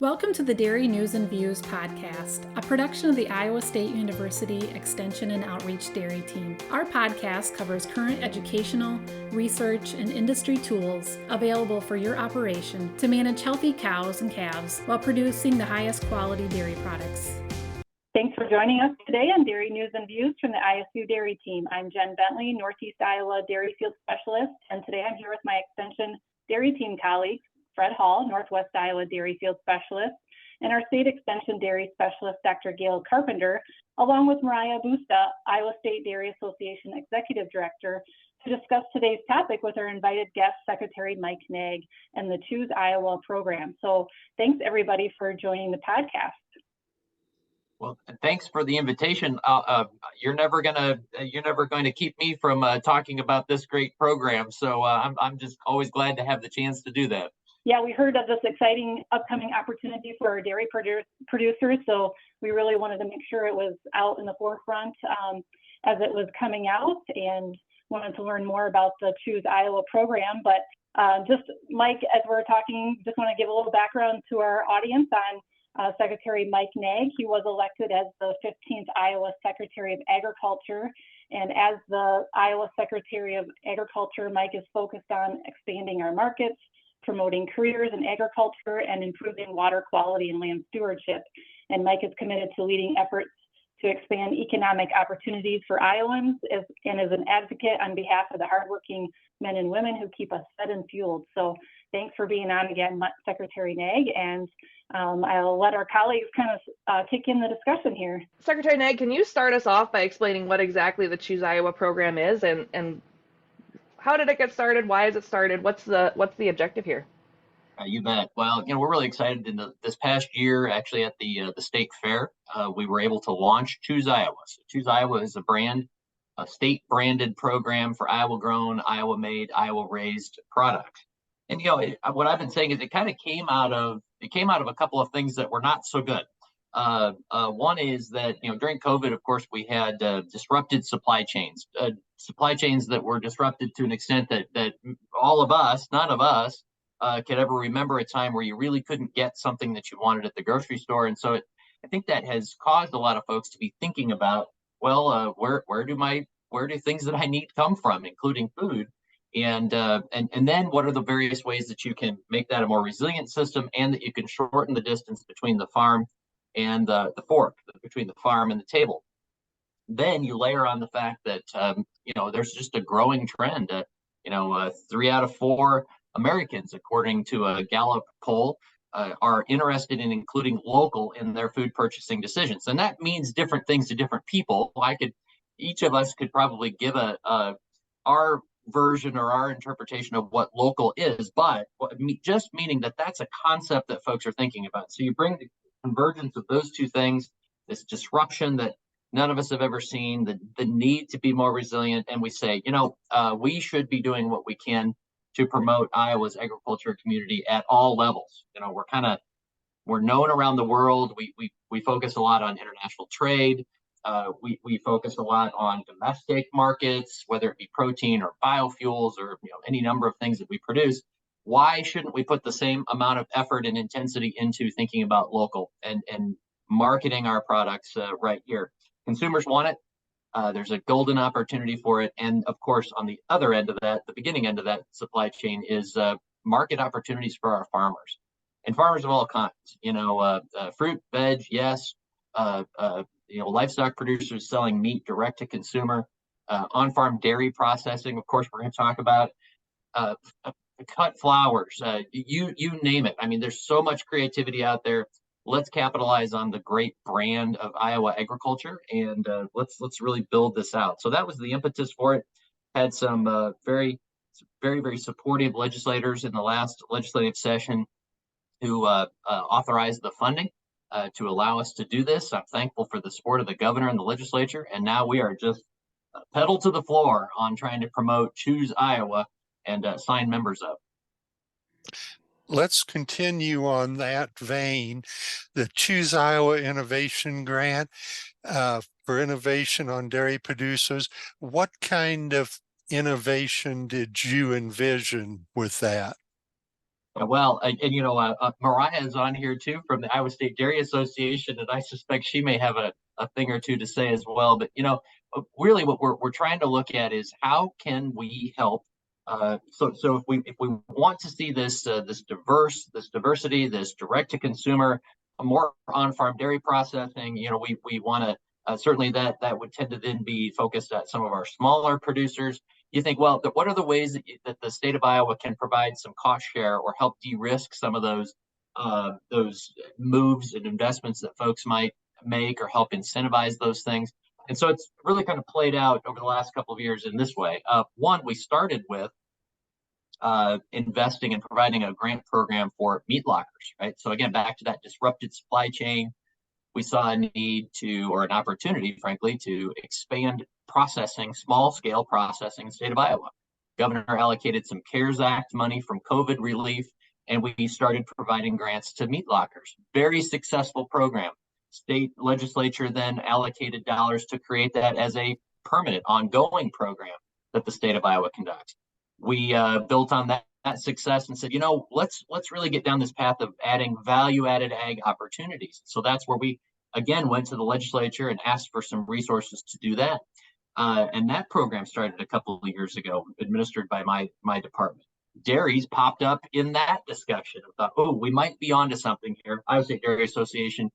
Welcome to the Dairy News and Views podcast, a production of the Iowa State University Extension and Outreach Dairy Team. Our podcast covers current educational, research, and industry tools available for your operation to manage healthy cows and calves while producing the highest quality dairy products. Thanks for joining us today on Dairy News and Views from the ISU Dairy Team. I'm Jen Bentley, Northeast Iowa Dairy Field Specialist, and today I'm here with my Extension Dairy Team colleagues, Fred Hall, Northwest Iowa Dairy Field Specialist, and our State Extension Dairy Specialist, Dr. Gail Carpenter, along with Mariah Busta, Iowa State Dairy Association Executive Director, to discuss today's topic with our invited guest, Secretary Mike Naig, and the Choose Iowa program. So thanks everybody for joining the podcast. Well, thanks for the invitation. You're never going to keep me from talking about this great program. So I'm just always glad to have the chance to do that. Yeah, we heard of this exciting upcoming opportunity for our dairy producers, so we really wanted to make sure it was out in the forefront as it was coming out, and wanted to learn more about the Choose Iowa program. But just, Mike, as we're talking, just want to give a little background to our audience on Secretary Mike Naig. He was elected as the 15th Iowa Secretary of Agriculture, and as the Iowa Secretary of Agriculture, Mike is focused on expanding our markets, promoting careers in agriculture, and improving water quality and land stewardship. And Mike is committed to leading efforts to expand economic opportunities for Iowans and is an advocate on behalf of the hardworking men and women who keep us fed and fueled. So thanks for being on again, Secretary Naig, and I'll let our colleagues kind of kick in the discussion here. Secretary Naig, can you start us off by explaining what exactly the Choose Iowa program is and how did it get started? Why is it started? What's the objective here? You bet. Well, we're really excited. In this past year, actually at the state fair, we were able to launch Choose Iowa. So Choose Iowa is a state branded program for Iowa grown, Iowa made, Iowa raised products. And what I've been saying is it kind of came out of a couple of things that were not so good. One is that during COVID, of course, we had disrupted supply chains that were disrupted to an extent that all of us, none of us, could ever remember a time where you really couldn't get something that you wanted at the grocery store. And so I think that has caused a lot of folks to be thinking about, well, where do things that I need come from, including food, and then what are the various ways that you can make that a more resilient system, and that you can shorten the distance between the farm and the fork, between the farm and the table. Then you layer on the fact that there's just a growing trend. 3 out of 4 Americans, according to a Gallup poll, are interested in including local in their food purchasing decisions, and that means different things to different people. Each of us could probably give our version or our interpretation of what local is, but just meaning that that's a concept that folks are thinking about. So you bring the convergence of those two things, this disruption that none of us have ever seen, the need to be more resilient, and we say, we should be doing what we can to promote Iowa's agriculture community at all levels. We're known around the world. We focus a lot on international trade. We focus a lot on domestic markets, whether it be protein or biofuels or any number of things that we produce. Why shouldn't we put the same amount of effort and intensity into thinking about local and marketing our products right here? Consumers want it. There's a golden opportunity for it. And of course, on the other end of that, the beginning end of that supply chain is market opportunities for our farmers, and farmers of all kinds, fruit, veg, yes, livestock producers selling meat direct to consumer, on-farm dairy processing. Of course, we're going to talk about cut flowers, you name it. I mean, there's so much creativity out there. Let's capitalize on the great brand of Iowa agriculture, and let's really build this out. So that was the impetus for it. Had some very, very supportive legislators in the last legislative session who authorized the funding to allow us to do this. I'm thankful for the support of the governor and the legislature, and now we are just pedal to the floor on trying to promote Choose Iowa and sign members up. Let's continue on that vein. The Choose Iowa Innovation Grant for innovation on dairy producers. What kind of innovation did you envision with that? Well, and Mariah is on here too from the Iowa State Dairy Association, and I suspect she may have a thing or two to say as well. But really, what we're trying to look at is how can we help. So if we want to see this diversity, this direct to consumer, more on farm dairy processing, we want to certainly that would tend to then be focused at some of our smaller producers. You think, well, what are the ways that the state of Iowa can provide some cost share or help de-risk some of those moves and investments that folks might make, or help incentivize those things? And so it's really kind of played out over the last couple of years in this way. One, we started with investing and providing a grant program for meat lockers, right? So again, back to that disrupted supply chain, we saw a need to, or an opportunity, frankly, to expand processing, small scale processing in the state of Iowa. Governor allocated some CARES Act money from COVID relief, and we started providing grants to meat lockers. Very successful program. State legislature then allocated dollars to create that as a permanent, ongoing program that the state of Iowa conducts. We built on that success and said, let's really get down this path of adding value-added ag opportunities. So that's where we again went to the legislature and asked for some resources to do that. And that program started a couple of years ago, administered by my department. Dairies popped up in that discussion. I thought, oh, we might be onto something here. Iowa State Dairy Association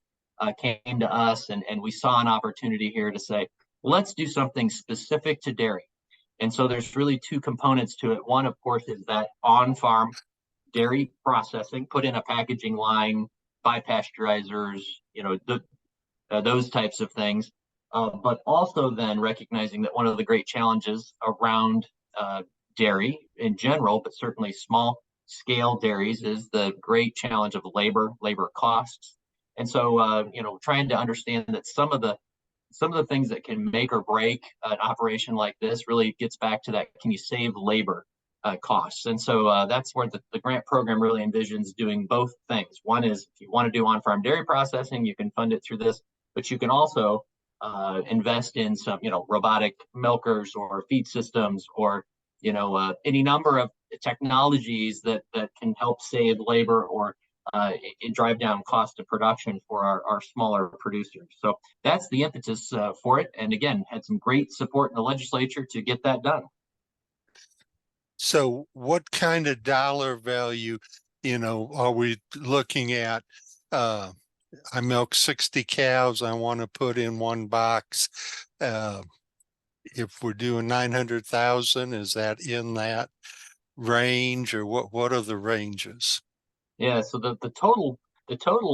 came to us, and we saw an opportunity here to say, let's do something specific to dairy. And so there's really two components to it. One, of course, is that on-farm dairy processing, put in a packaging line, buy pasteurizers, those types of things. But also then recognizing that one of the great challenges around dairy in general, but certainly small scale dairies, is the great challenge of labor costs. And so, trying to understand that some of the things that can make or break an operation like this really gets back to that, can you save labor costs? And so that's where the grant program really envisions doing both things. One is, if you want to do on-farm dairy processing, you can fund it through this, but you can also invest in some, robotic milkers or feed systems, or, any number of technologies that can help save labor or drive down cost of production for our smaller producers. So that's the impetus for it. And again, had some great support in the legislature to get that done. So what kind of dollar value, are we looking at? I milk 60 cows. I want to put in one box. If we're doing 900,000, is that in that range, or what are the ranges? Yeah, so the total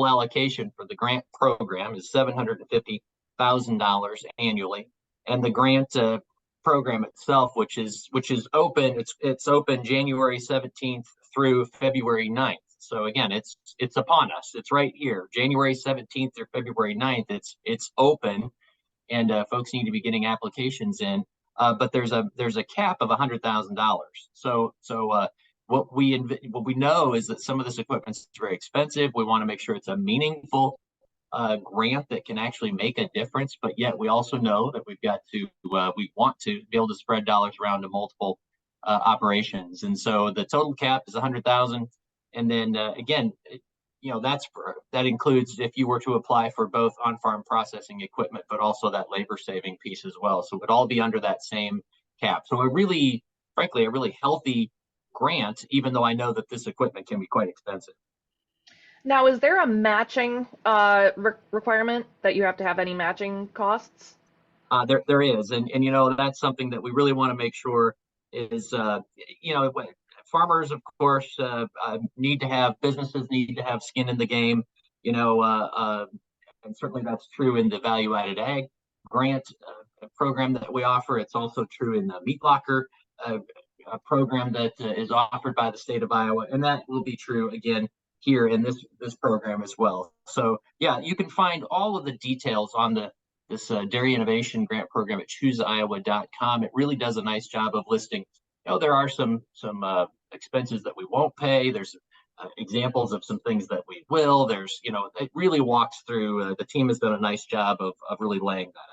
allocation for the grant program is $750,000 annually, and the grant program itself, which is open, it's open January 17th through February 9th. So again, it's upon us. It's right here, January 17th through February 9th. It's open, and folks need to be getting applications in. But there's a cap of $100,000. So what we know is that some of this equipment is very expensive. We want to make sure it's a meaningful grant that can actually make a difference. But yet we also know that we want to be able to spread dollars around to multiple operations. And so the total cap is $100,000. And then again, that includes if you were to apply for both on-farm processing equipment, but also that labor saving piece as well. So it would all be under that same cap. So frankly, a really healthy grant, even though I know that this equipment can be quite expensive. Now, is there a matching requirement that you have to have any matching costs? There is, and that's something that we really want to make sure is farmers, of course, businesses need to have skin in the game, and certainly that's true in the value-added ag grant program that we offer. It's also true in the meat locker program that is offered by the state of Iowa, and that will be true again here in this program as well. So yeah, you can find all of the details on this Dairy Innovation Grant Program at chooseiowa.com. It really does a nice job of listing. There are some expenses that we won't pay. There's examples of some things that we will. There's, it really walks through. The team has done a nice job of really laying that out.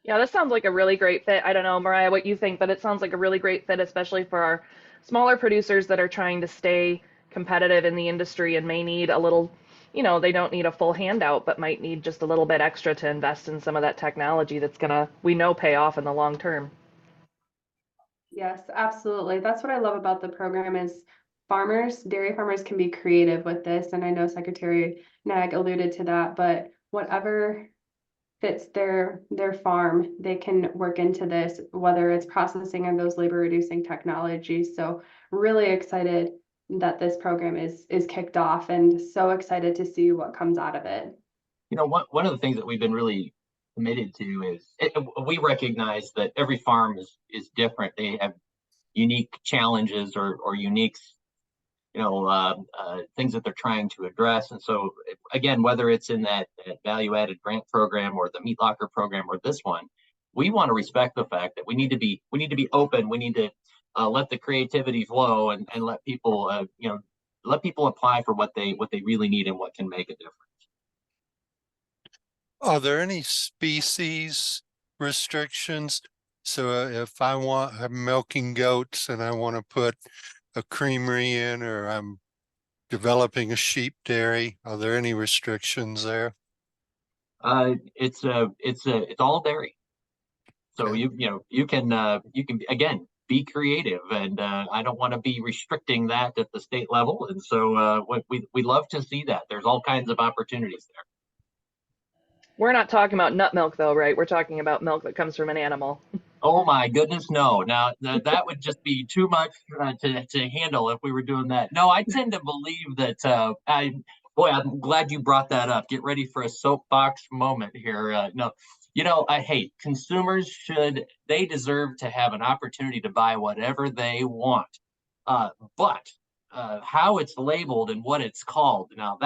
Yeah, this sounds like a really great fit. I don't know, Mariah, what you think, but it sounds like a really great fit, especially for our smaller producers that are trying to stay competitive in the industry and may need a little, they don't need a full handout, but might need just a little bit extra to invest in some of that technology that's gonna, we know, pay off in the long term. Yes, absolutely. That's what I love about the program is dairy farmers can be creative with this. And I know Secretary Naig alluded to that, but whatever fits their farm, they can work into this, whether it's processing and those labor reducing technologies. So really excited that this program is kicked off and so excited to see what comes out of it. One of the things that we've been really committed to is we recognize that every farm is different. They have unique challenges or unique things that they're trying to address. And so again, whether it's in that value added grant program or the meat locker program or this one, we want to respect the fact that we need to be open. We need to let the creativity flow and let people apply for what they really need and what can make a difference. Are there any species restrictions? So if I'm milking goats and I want to put a creamery in, or I'm developing a sheep dairy, are there any restrictions there? It's all dairy. So Okay. you can again be creative, and I don't want to be restricting that at the state level. And so we love to see that there's all kinds of opportunities there. We're not talking about nut milk though, right? We're talking about milk that comes from an animal. Oh my goodness, no. Now that would just be too much to handle if we were doing that. No, I tend to believe that I'm glad you brought that up. Get ready for a soapbox moment here. No, I hate consumers they deserve to have an opportunity to buy whatever they want. But how it's labeled and what it's called, now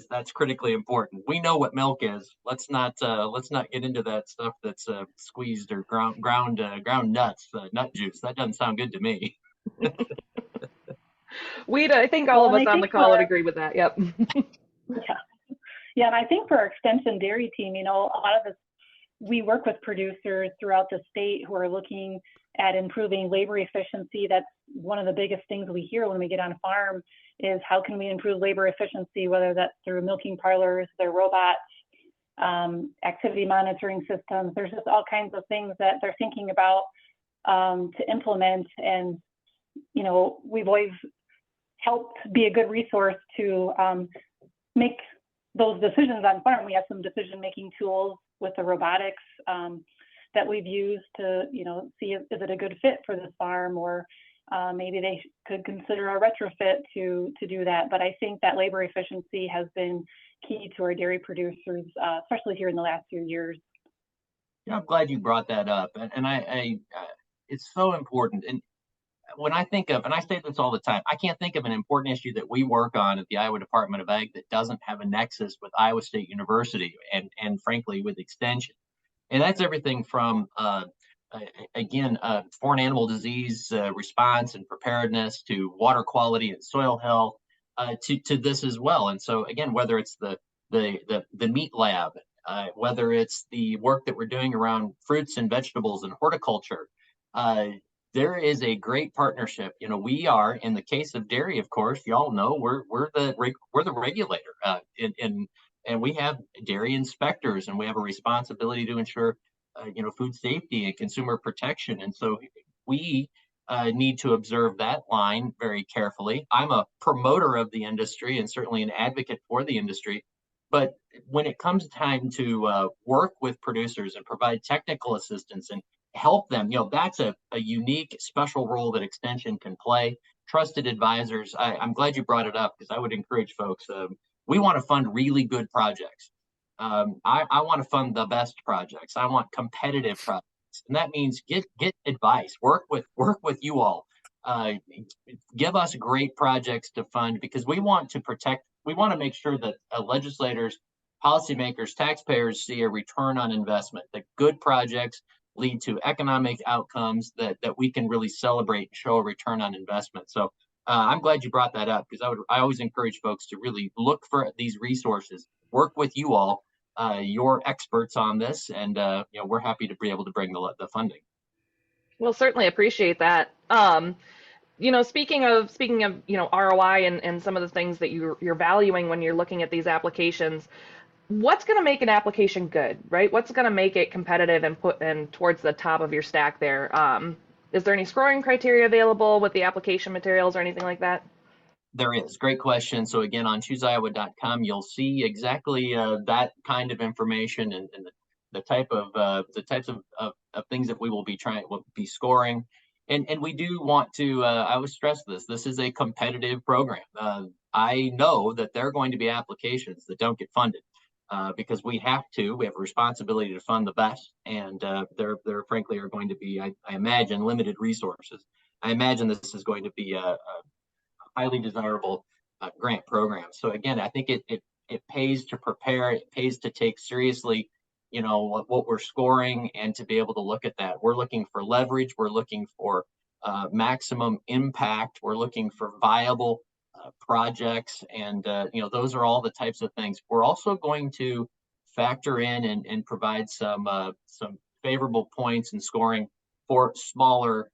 that's critically important. We know what milk is. Let's not get into that stuff that's squeezed or ground nuts, nut juice. That doesn't sound good to me. I think all of us on the call would agree with that. Yep. Yeah, and I think for our extension dairy team, a lot of us, we work with producers throughout the state who are looking at improving labor efficiency. That's one of the biggest things we hear when we get on farm is how can we improve labor efficiency, whether that's through milking parlors, their robots, activity monitoring systems. There's just all kinds of things that they're thinking about to implement. And, we've always helped be a good resource to make those decisions on farm. We have some decision-making tools with the robotics that we've used to, see is it a good fit for this farm, or maybe they could consider a retrofit to do that. But I think that labor efficiency has been key to our dairy producers, especially here in the last few years. Yeah, I'm glad you brought that up, and it's so important. And when I think of, and I say this all the time, I can't think of an important issue that we work on at the Iowa Department of Ag that doesn't have a nexus with Iowa State University and frankly with Extension. And that's everything from foreign animal disease response and preparedness to water quality and soil health to this as well. And so again, whether it's the meat lab, whether it's the work that we're doing around fruits and vegetables and horticulture, there is a great partnership. We are, in the case of dairy, of course, y'all know we're the regulator, and we have dairy inspectors, and we have a responsibility to ensure food safety and consumer protection. And so we need to observe that line very carefully. I'm a promoter of the industry and certainly an advocate for the industry. But when it comes time to work with producers and provide technical assistance and help them, that's a unique, special role that Extension can play. Trusted advisors. I'm glad you brought it up because I would encourage folks. We want to fund really good projects. I want to fund the best projects. I want competitive projects, and that means get advice. Work with you all. Give us great projects to fund because we want to protect. We want to make sure that legislators, policymakers, taxpayers see a return on investment. That good projects lead to economic outcomes that we can really celebrate and show a return on investment. So I'm glad you brought that up because I always encourage folks to really look for these resources, work with you all, you're experts on this, and we're happy to be able to bring the funding. We'll certainly appreciate that. speaking of ROI and some of the things that you're valuing when you're looking at these applications, what's going to make an application good, right? What's going to make it competitive and put in towards the top of your stack there? Is there any scoring criteria available with the application materials or anything like that? There is. Great question. So again, on chooseiowa.com, you'll see exactly that kind of information and the types of things that we will be scoring. And we do want to, I would stress this, this is a competitive program. I know that there are going to be applications that don't get funded because we have a responsibility to fund the best. And there frankly are going to be, I imagine, limited resources. I imagine this is going to be a highly desirable grant program. So again, I think it pays to prepare. It pays to take seriously, what we're scoring and to be able to look at that. We're looking for leverage. We're looking for maximum impact. We're looking for viable projects, and those are all the types of things. We're also going to factor in and provide some favorable points in scoring for smaller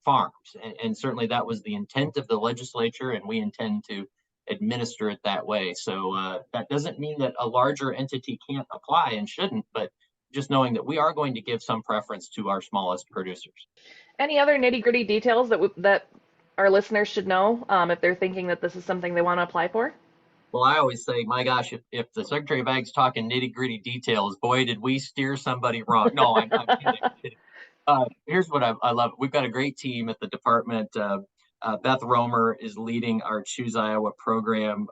farms. And certainly that was the intent of the legislature, and we intend to administer it that way. So that doesn't mean that a larger entity can't apply and shouldn't, but just knowing that we are going to give some preference to our smallest producers. Any other nitty-gritty details that our listeners should know if they're thinking that this is something they want to apply for? Well, I always say, my gosh, if the Secretary of Ag's talking nitty-gritty details, boy, did we steer somebody wrong. No, I'm kidding. Here's what I love. We've got a great team at the department. Beth Romer is leading our Choose Iowa program.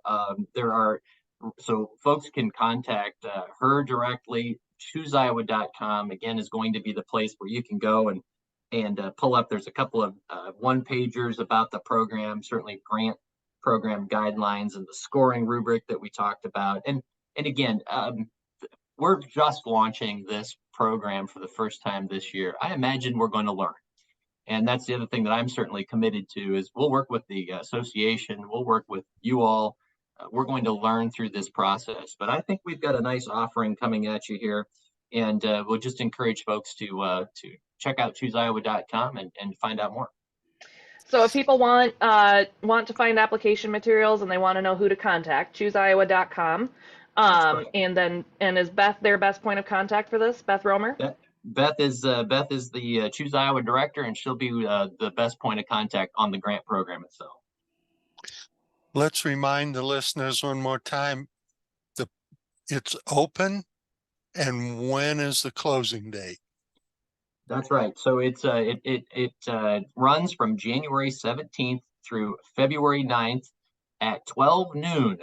So folks can contact her directly. ChooseIowa.com, again, is going to be the place where you can go and pull up. There's a couple of one-pagers about the program, certainly grant program guidelines and the scoring rubric that we talked about. And again, we're just launching this program for the first time this year. I imagine we're going to learn. And that's the other thing that I'm certainly committed to is we'll work with the association, we'll work with you all. We're going to learn through this process. But I think we've got a nice offering coming at you here. And we'll just encourage folks to check out chooseiowa.com and find out more. So if people want to find application materials and they want to know who to contact, chooseiowa.com. And is Beth their best point of contact for this? Beth Romer? Beth is the Choose Iowa director, and she'll be the best point of contact on the grant program itself. Let's remind the listeners one more time, it's open, and when is the closing date? That's right. So it runs from January 17th through February 9th at 12 noon.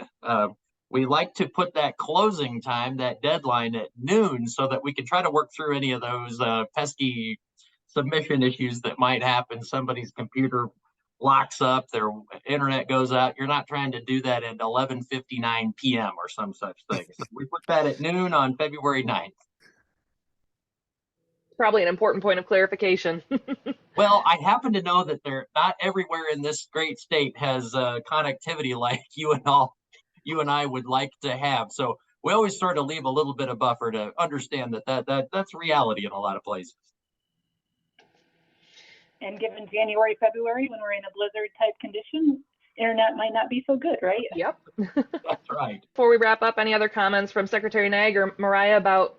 We like to put that closing time, that deadline at noon, so that we can try to work through any of those pesky submission issues that might happen. Somebody's computer locks up, their internet goes out. You're not trying to do that at 11:59 p.m. or some such thing. So we put that at noon on February 9th. Probably an important point of clarification. Well, I happen to know that not everywhere in this great state has connectivity like you and I would like to have. So we always sort of leave a little bit of buffer to understand that's reality in a lot of places. And given January, February, when we're in a blizzard type condition, internet might not be so good, right? Yep. That's right. Before we wrap up, any other comments from Secretary Naig or Mariah about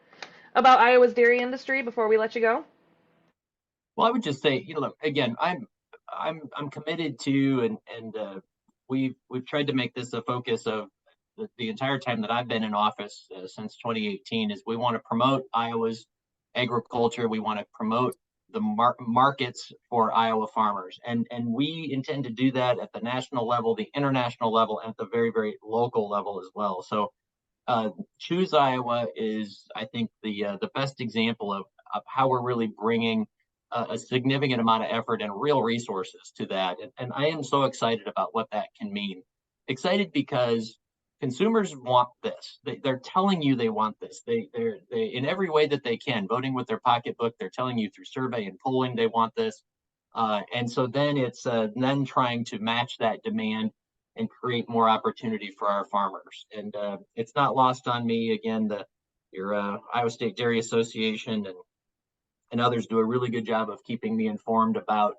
Iowa's dairy industry before we let you go? Well, I would just say, look, again, I'm committed to, and we've tried to make this a focus of the entire time that I've been in office since 2018 is we want to promote Iowa's agriculture. We want to promote the markets for Iowa farmers. And we intend to do that at the national level, the international level, and at the very, very local level as well. So Choose Iowa is, I think, the best example of how we're really bringing a significant amount of effort and real resources to that. And I am so excited about what that can mean. Excited because consumers want this. They're telling you they want this. They in every way that they can, voting with their pocketbook, they're telling you through survey and polling they want this. And so then it's then trying to match that demand and create more opportunity for our farmers. And it's not lost on me, again, your Iowa State Dairy Association and others do a really good job of keeping me informed about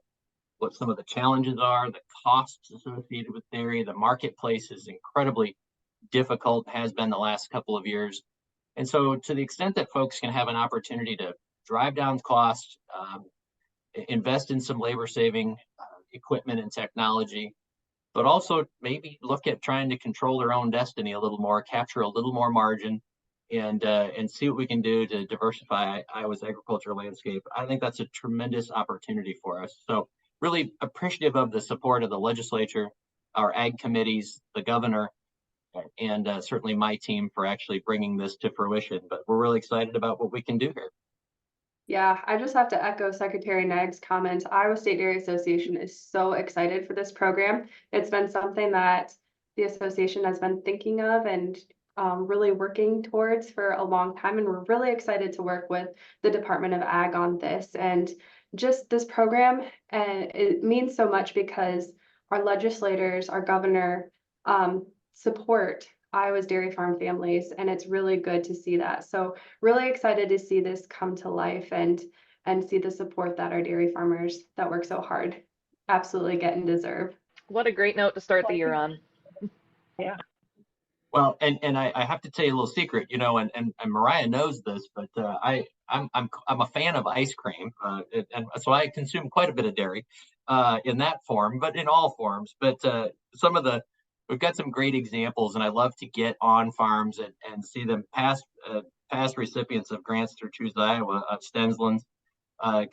what some of the challenges are, the costs associated with dairy. The marketplace is incredibly difficult, has been the last couple of years. And so to the extent that folks can have an opportunity to drive down costs, invest in some labor saving equipment and technology, but also maybe look at trying to control their own destiny a little more, capture a little more margin, and see what we can do to diversify Iowa's agricultural landscape. I think that's a tremendous opportunity for us. So really appreciative of the support of the legislature, our ag committees, the governor, and certainly my team for actually bringing this to fruition. But we're really excited about what we can do here. Yeah, I just have to echo Secretary Naig's comments. Iowa State Dairy Association is so excited for this program. It's been something that the association has been thinking of and really working towards for a long time. And we're really excited to work with the Department of Ag on this. And just this program, and it means so much because our legislators, our governor, support Iowa's dairy farm families, and it's really good to see that. So really excited to see this come to life and see the support that our dairy farmers that work so hard absolutely get and deserve. What a great note to start the year on. Yeah. Well, and I have to tell you a little secret, you know, and Mariah knows this, but I'm a fan of ice cream, and so I consume quite a bit of dairy in that form, but in all forms. But we've got some great examples, and I love to get on farms and see them past recipients of grants through Choose Iowa, Stensland's,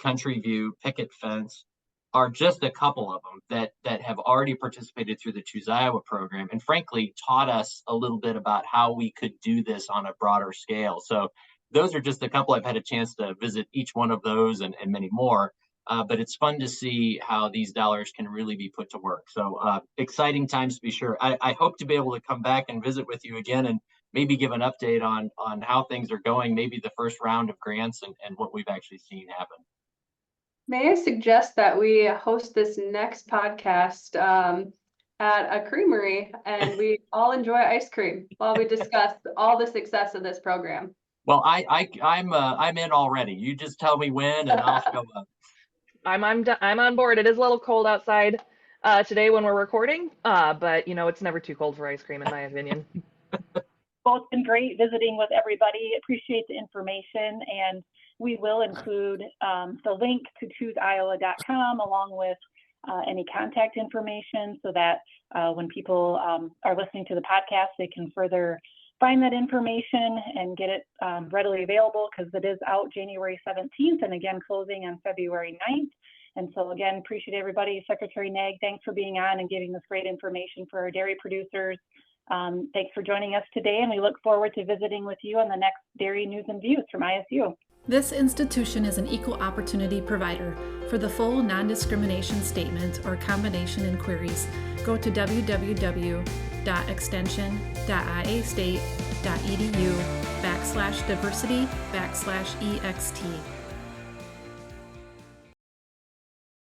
Country View, Picket Fence, are just a couple of them that have already participated through the Choose Iowa program, and frankly taught us a little bit about how we could do this on a broader scale. So those are just a couple. I've had a chance to visit each one of those and many more. But it's fun to see how these dollars can really be put to work. So exciting times to be sure. I hope to be able to come back and visit with you again and maybe give an update on how things are going, maybe the first round of grants and what we've actually seen happen. May I suggest that we host this next podcast at a creamery and we all enjoy ice cream while we discuss all the success of this program? Well, I'm in already. You just tell me when and I'll show up. I'm on board. It is a little cold outside today when we're recording, but you know, it's never too cold for ice cream in my opinion. Well, it's been great visiting with everybody. Appreciate the information, and we will include the link to chooseiowa.com along with any contact information so that when people are listening to the podcast, they can further find that information and get it readily available, because it is out January 17th and again closing on February 9th. And so again, appreciate everybody. Secretary Naig, thanks for being on and giving this great information for our dairy producers. Thanks for joining us today, and we look forward to visiting with you on the next Dairy News and Views from ISU. This institution is an equal opportunity provider. For the full non-discrimination statement or combination inquiries, go to www.extension.iastate.edu/diversity/ext.